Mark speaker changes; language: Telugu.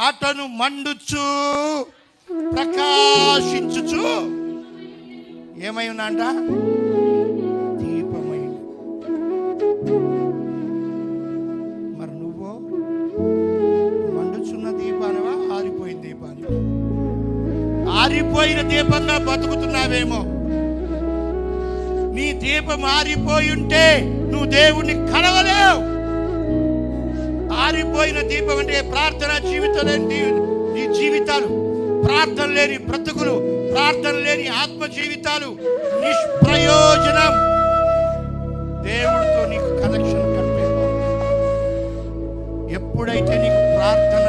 Speaker 1: అతను మండుచు ప్రకాశించుచు ఏమై ఉన్నాంట? దీపమై. మరి నువ్వు మండుచున్న దీపానివా, ఆరిపోయిన దీపానివా? ఆరిపోయిన దీపంగా బతుకుతున్నావేమో. నీ దీపం ఆరిపోయి ఉంటే నువ్వు దేవుణ్ణి కలవలేవు. ఆరిపోయిన దీపం అంటే ప్రార్థన జీవితం లేని నీ జీవితాలు, ప్రార్థన లేని బ్రతుకులు, ప్రార్థన లేని ఆత్మ జీవితాలు నిష్ప్రయోజనం. దేవుడితో నీకు కనెక్షన్ కనిపిస్తుంది. ఎప్పుడైతే నీకు ప్రార్థన